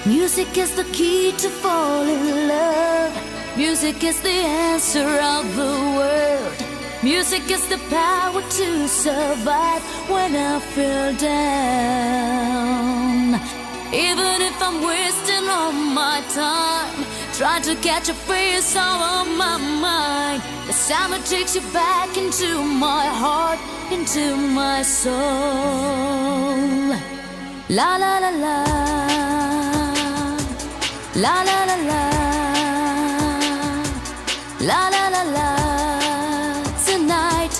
Music is the key to fall in love. Music is the answer of the world. Music is the power to survive when I feel down. Even if I'm wasting all my time trying to catch a face out of my mind, the summer takes you back into my heart, into my soul. La la la la, la la la la, la la la la, tonight,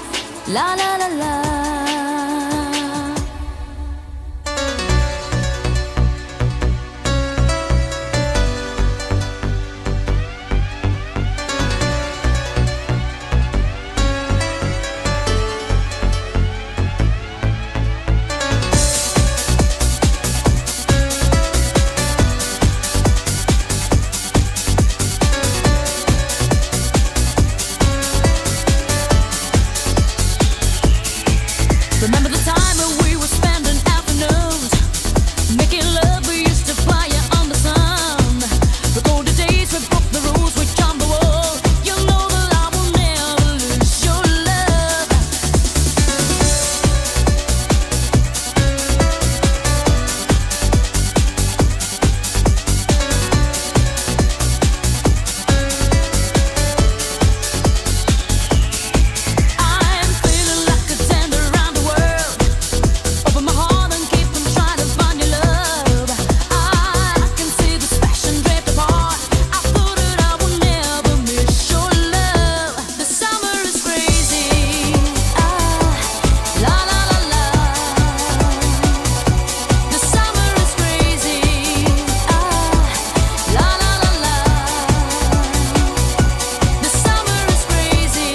la la la la. Remember the time when we were spending afternoons making love, we used to fire on the sun. Recall the days we broke the rules, we jumped the wall. You know that I will never lose your love. I'm feeling like a tender around the world. Open my heart and keep on trying to find your love. I can see this passion drift apart. I thought that I would never miss your love. The summer is crazy. La la la la. The summer is crazy. La la la la. The summer is crazy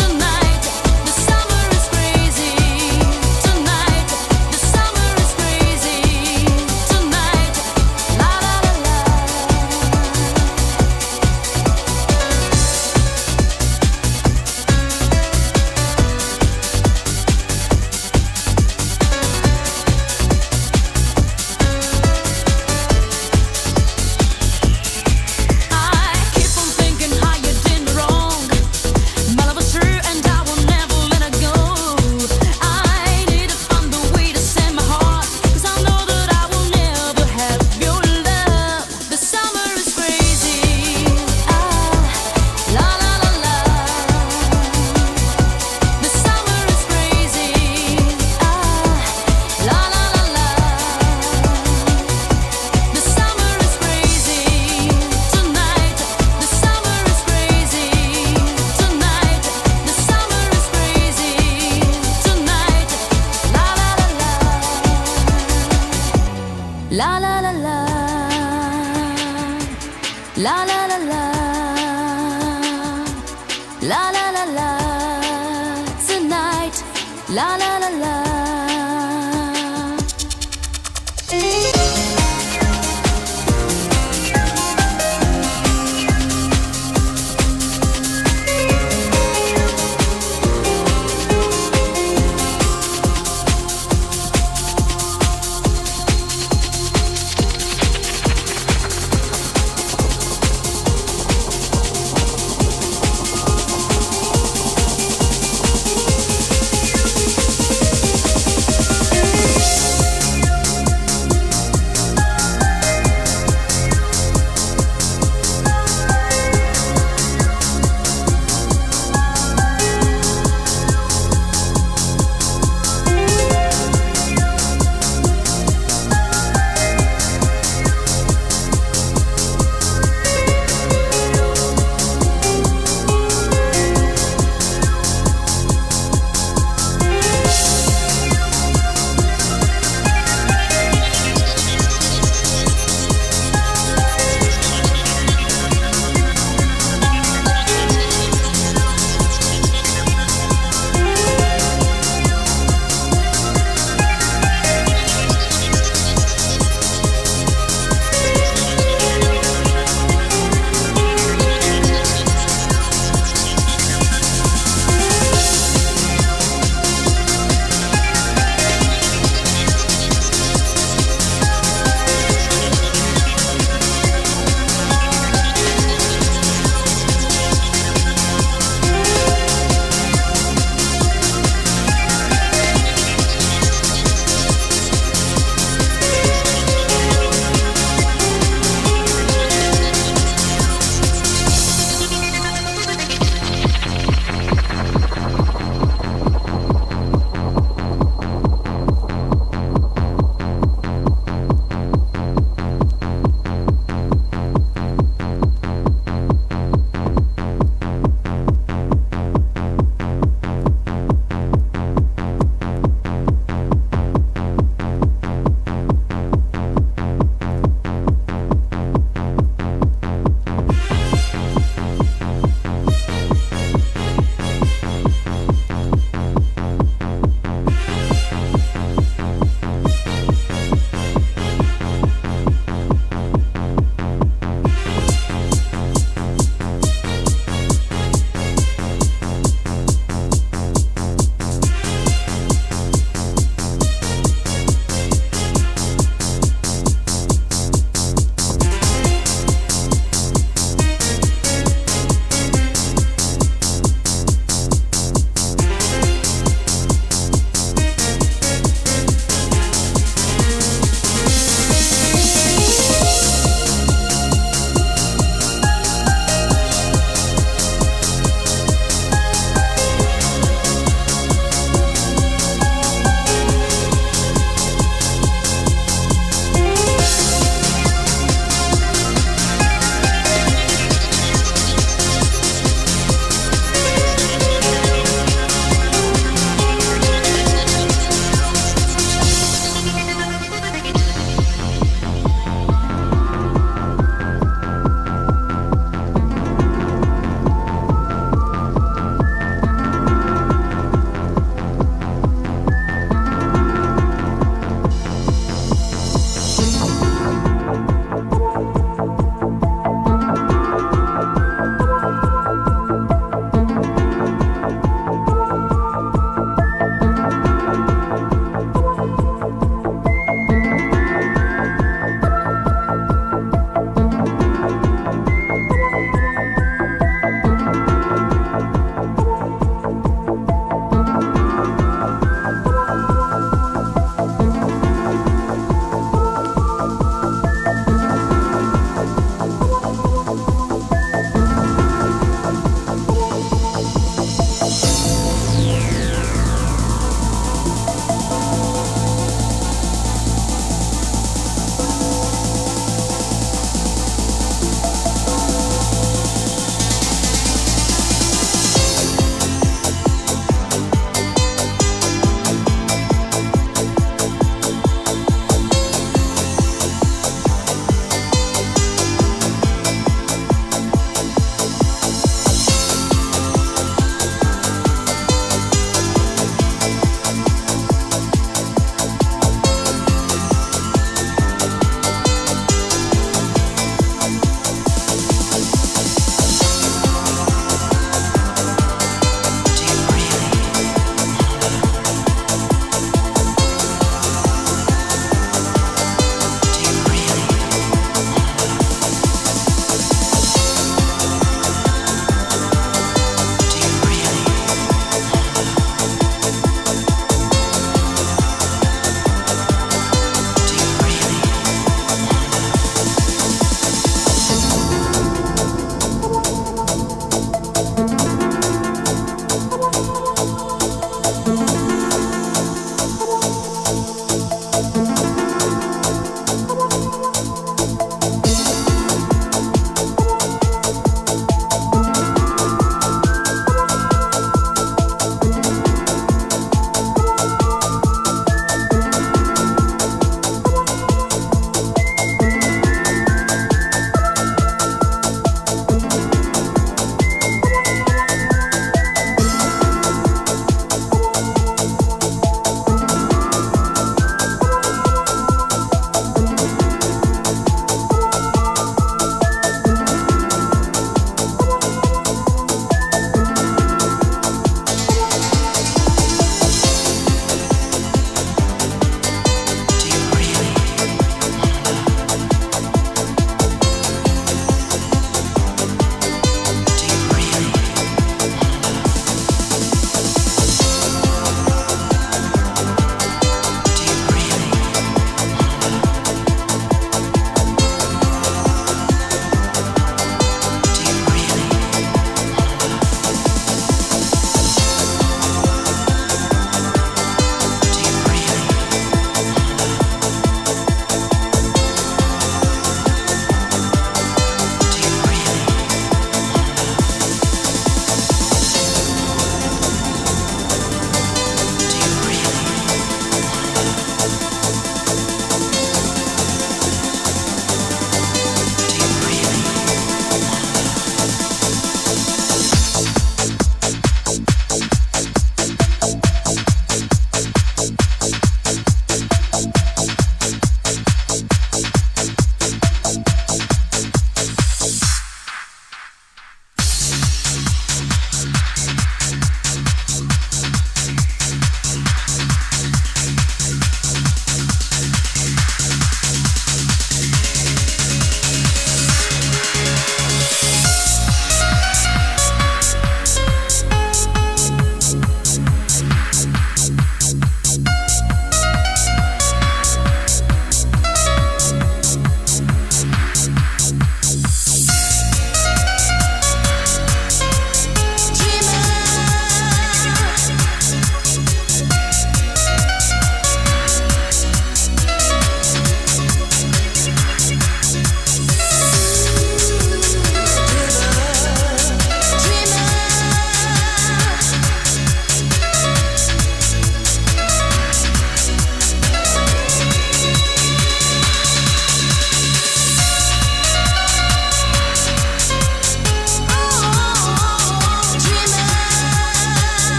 tonight. The summer is crazy tonight. The summer is crazy tonight. La la la la. I keep on thinking how you did me wrong. My love was true and I will never let it go. I need to find a way to send my heart, 'cause I know that I will never have your love. The summer is crazy. La la la la. The summer is crazy. La la la la. The summer is crazy tonight. The summer is crazy tonight. The summer is crazy tonight. La la la la. La la la la. La la la la. La la la la. Tonight. La la la la.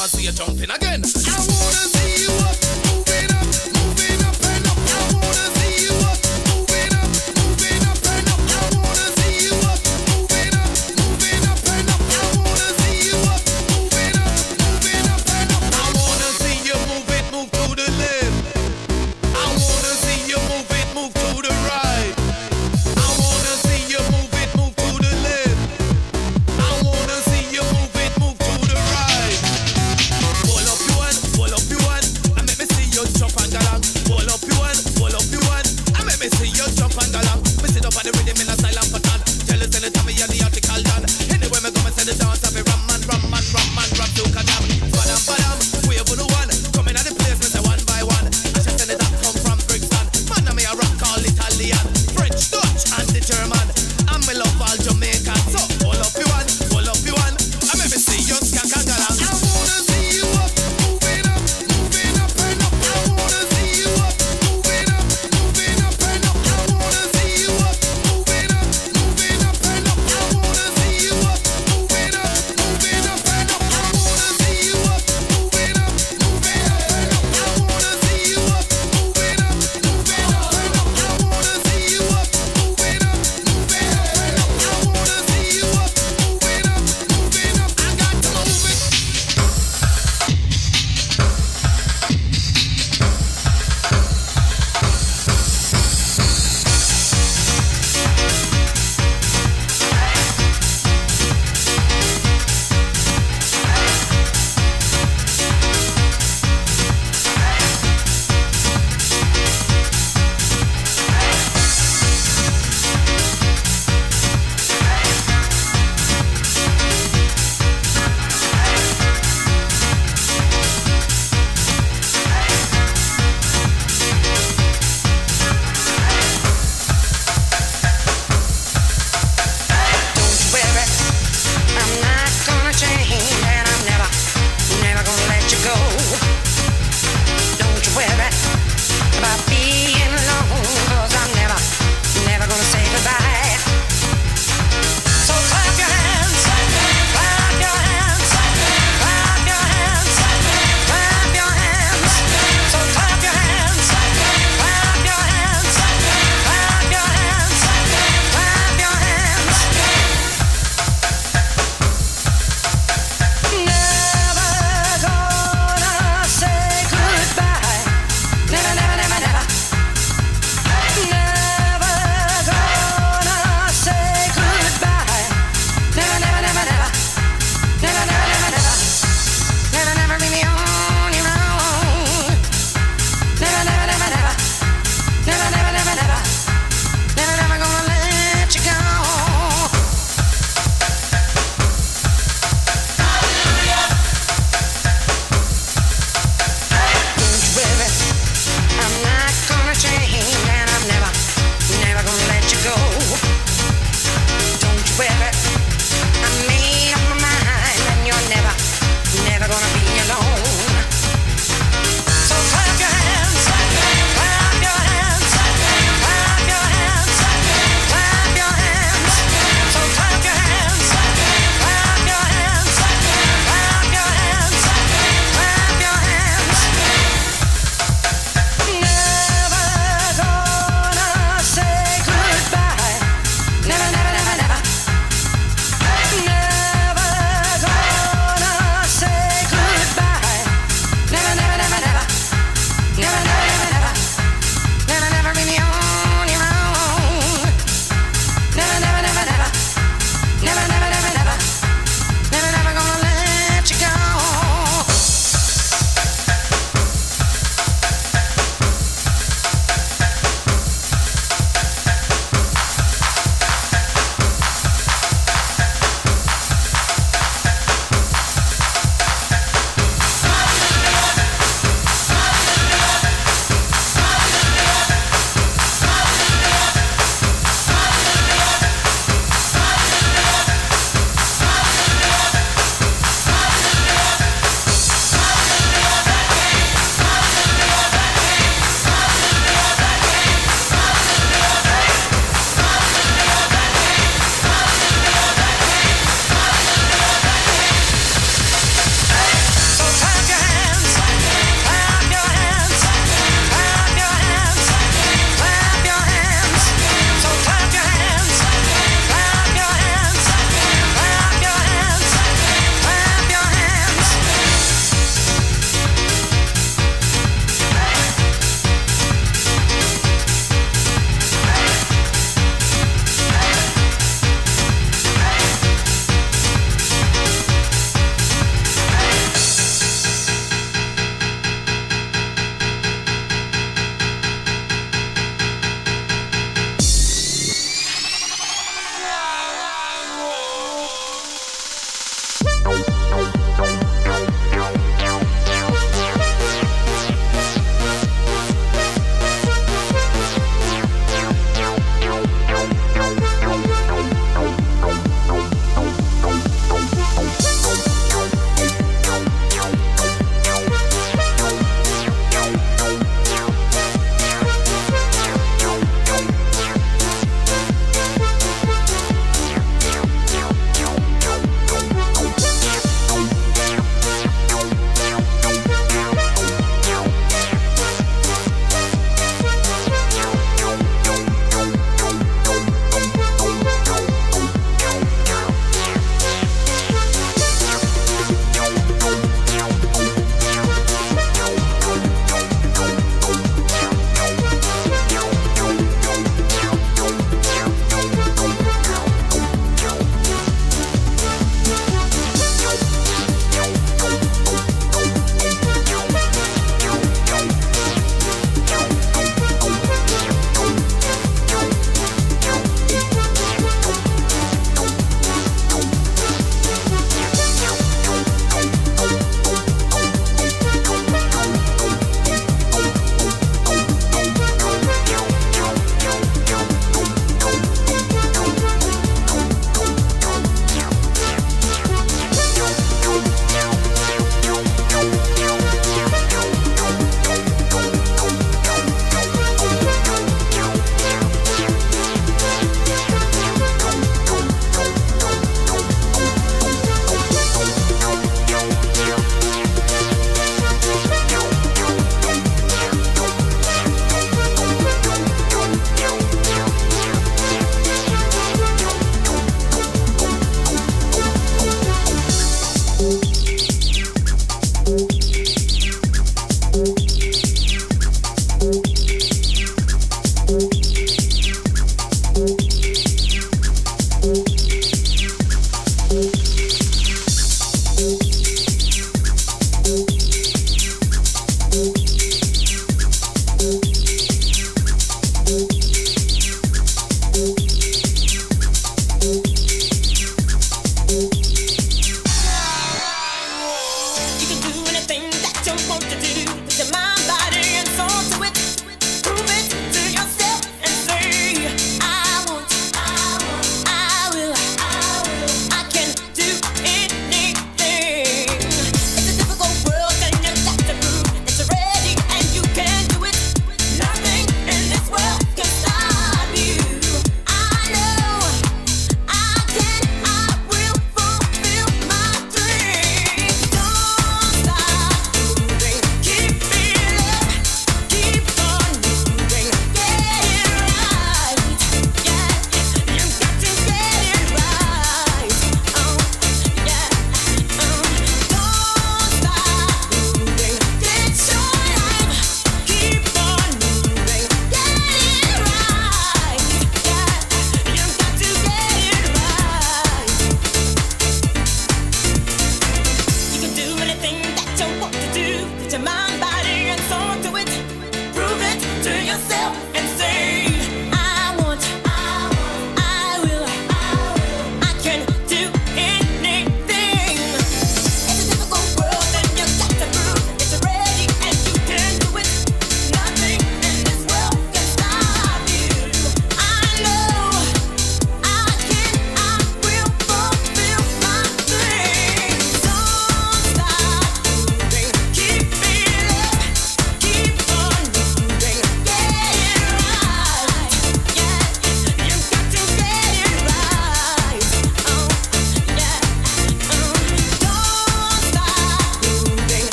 want to see you jumping again. I wanna see you up, moving up, moving up and up. I wanna see you up, moving up, moving up and up. I wanna see you up, moving up, moving up and up. I wanna see you up, moving up, moving up and up. I wanna see you move it, move to the left. I wanna see you move it, move to the right. I wanna see you move it, move to the left. I wanna see you move it, move to the right. Pull up your hand,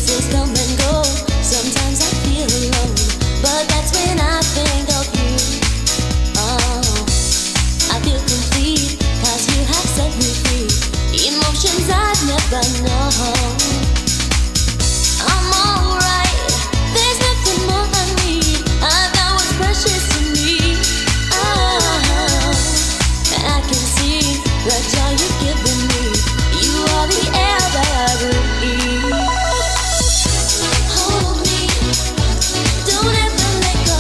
Faces come and go. Sometimes I feel alone, but that's when I think of you. Oh, I feel complete, 'cause you have set me free. Emotions I've never known. I'm alright, there's nothing more I need. I got what's precious to me. Oh, and I can see the joy you've given me. You are the air that I breathe. Hold me, don't ever let go.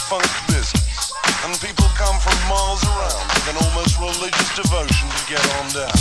funk business. And people come from miles around with an almost religious devotion to get on down.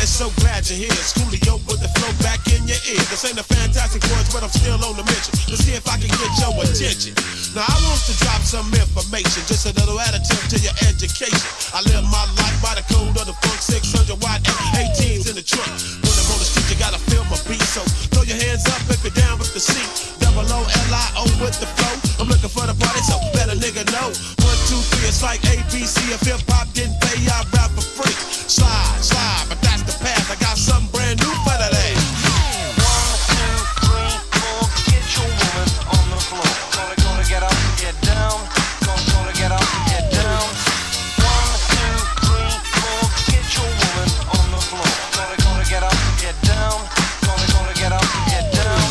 So glad you're here. Schoolio with the flow back in your ear. This ain't a fantastic voice, but I'm still on the mission to see if I can get your attention. Now I want to drop some information, just a little additive to your education. I live my life by the code of the funk 600 watt 18s in the trunk. When I'm on the street, you gotta feel my beat. So throw your hands up if you're down with the seat. Double O-L-I-O with the flow. I'm looking for the party, so let a nigga know. 1, 2, 3, it's like ABC. If hip hop didn't pay, I rap for free. Slide, slide, but that's the path. I got something brand new for that ass. 1, 2, 3, 4, get your woman on the floor. Gonna get up and get down. Gonna get up and get down. 1, 2, 3, 4, get your woman on the floor. Gonna get up and get down. Gonna get up and get down.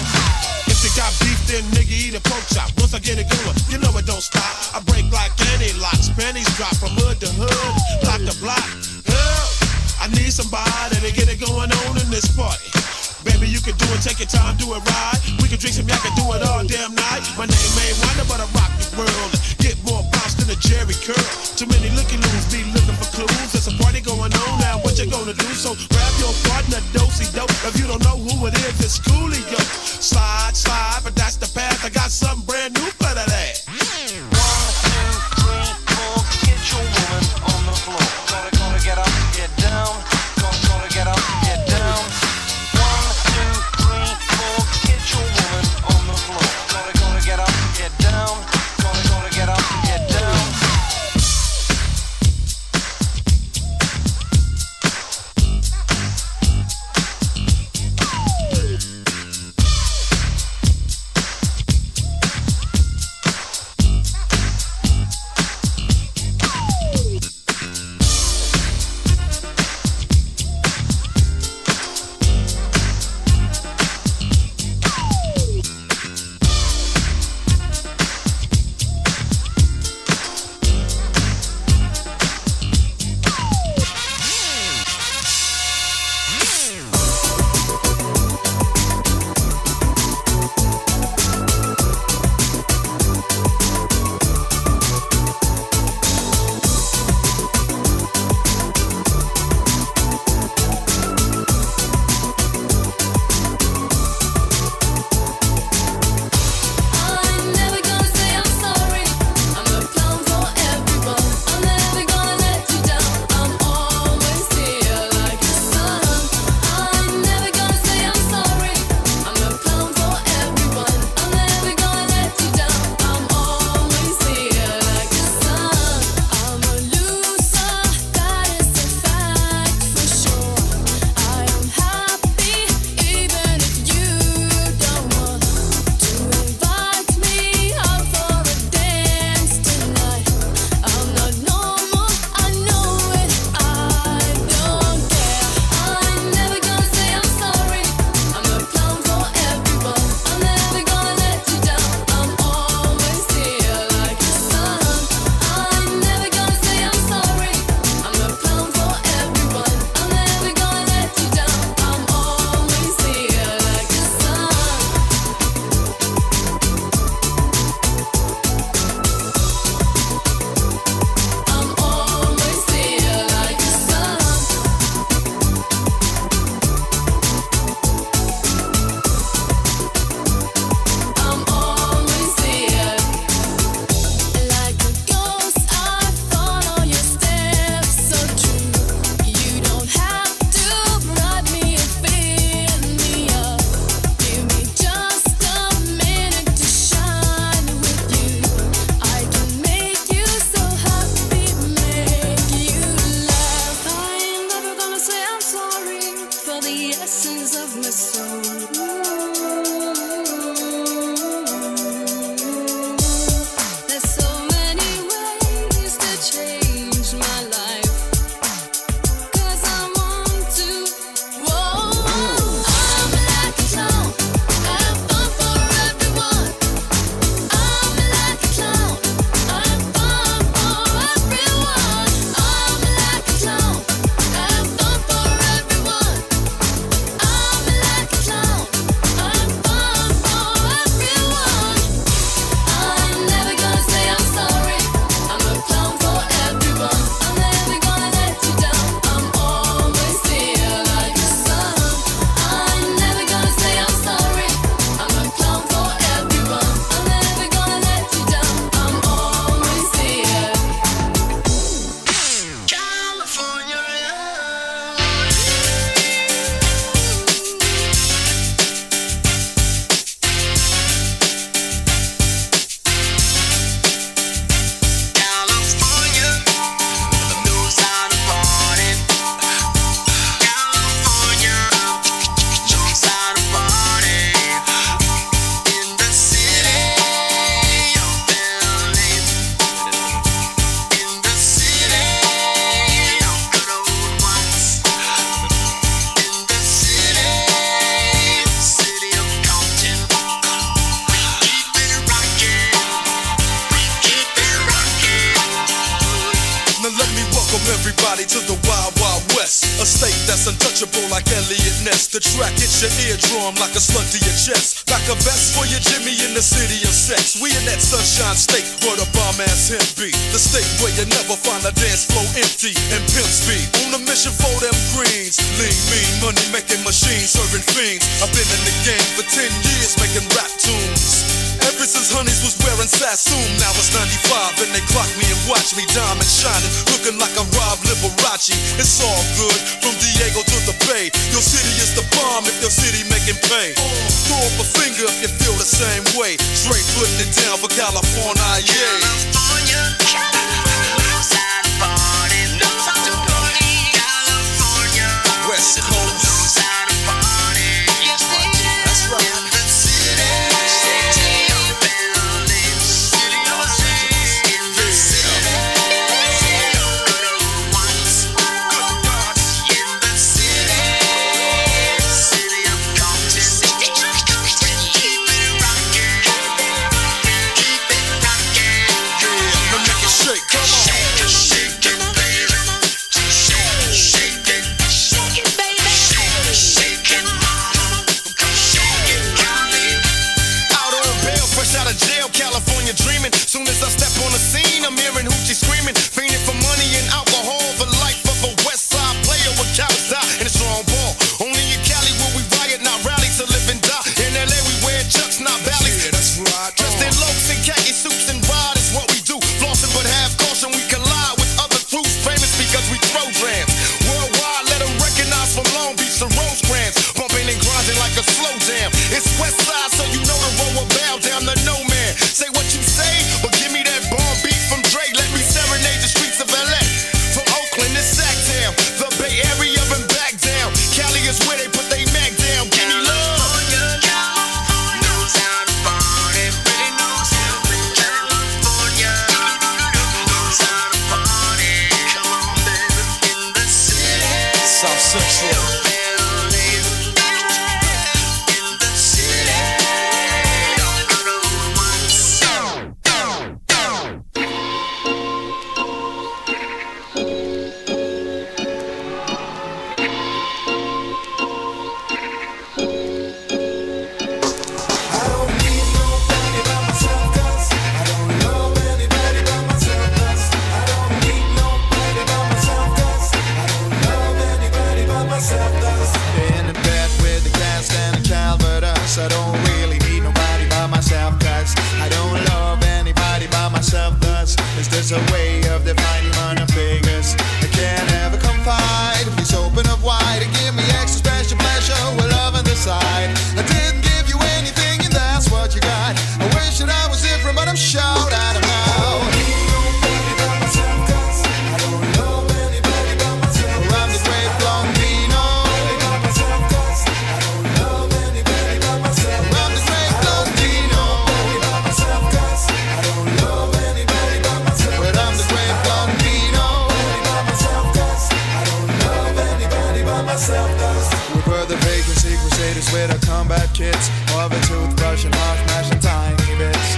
If you got beef, then nigga eat a pork chop. Once I get it going, you know it don't stop. I break like any locks, pennies drop from hood to hood, block to block. I need somebody to get it going on in this party. Baby, you can do it, take your time, do it right. We can drink some, y'all can do it all damn night. My name ain't Wonder, but I rock the world. Get more bounce than a Jerry curl. Too many looky-loos be looking for clues. There's a party going on now, what you gonna do? So grab your partner, dosey-dope. If you don't know who it is, it's Coolio. Slide, slide, but that's the path. I got something brand new for that ass. 1, 2, 3, 4, get your woman on the floor. Gonna get up and get down. Gonna get up and get down. 1, 2, 3, 4, get your woman on the floor. Gonna get up and everybody to the Wild Wild West. A state that's untouchable like Elliot Ness. The track hits your eardrum like a slug to your chest. Like a vest for your Jimmy in the city of sex. We in that sunshine state where the bomb ass him be. The state where you never find a dance floor empty and pimp speed. On a mission for them greens. Lean, mean, money making machines serving fiends. I've been in the game for 10 years making rap tunes. Ever since Honeys was wearing Sassoon, now it's 95 and they clock me and watch me diamond shining, looking like a Rob Liberace. It's all good from Diego to the Bay. Your city is the bomb if your city making pay. Throw up a finger if you feel the same way. Straight putting it down for California, yeah. West Coast. That's right. Soon as I step on the scene, I'm hearing hoochie screaming, fiending for money and alcohol. The life of a West Side player with cowards die and a strong ball. Only in Cali will we riot, not rally to live and die. In LA we wear chucks, not valleys. Yeah, that's right. Dressed in locs and khaki suits and ride is what we do. Flossing but have caution, we collide with other crews. Famous because we throw drams. Worldwide, let them recognize from Long Beach to Rosecrans. Bumping and grinding like a slow jam. It's West Side, so you know the road will bow down to no man. Say what you say, but give me that bomb beat from Dre. Let me serenade the streets of LA. From Oakland to Sacktown, the Bay Area and back down. Cali is where they put they Mac down. Give me love. South Central. In the bed with the cast and the Calvados. I don't really need nobody by myself, cause I don't love anybody by myself. Thus, is this a way of defining minor figures? I can't ever confide. Please open up wide and give me extra special pleasure with love on the side. I didn't give you anything and that's what you got. I wish that I was different, but I'm shout out of now. I'm the great Blondino. We're the vacancy crusaders with our combat kits of a toothbrush and half mash and tiny bits.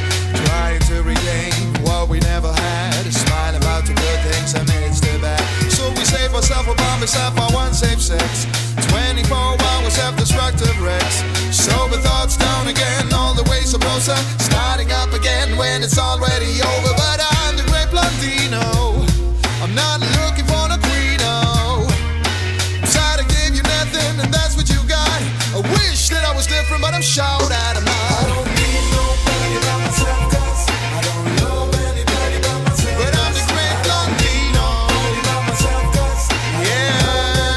Trying to regain what we never had. Smiling about the good things amidst the bad. So we save ourselves a bomb, except for one safe sex. 24 hours self-destructive wrecks. Sober thoughts down again, all the way supposed to. Starting up again when it's already over. But I'm the great Blondino. I'm not looking for the Greeno. Sorry to give you nothing, and that's what you got. I wish that I was different, but I'm shout out of mine. I don't need nobody by myself, cause I don't love anybody by myself. But I'm the great Blondino. Yeah.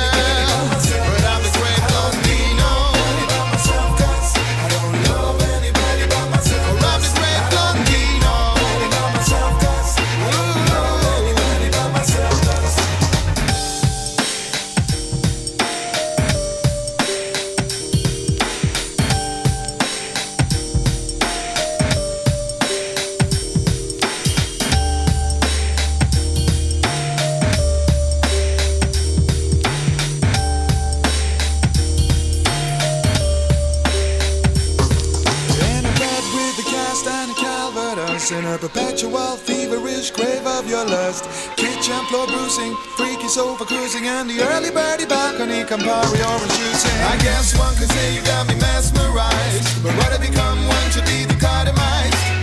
slave of your lust. Kitchen floor bruising, freaky sofa cruising, and the early birdie balcony Campari orange juicing. I guess one could say you got me mesmerized, but what have become one should be the dynamite.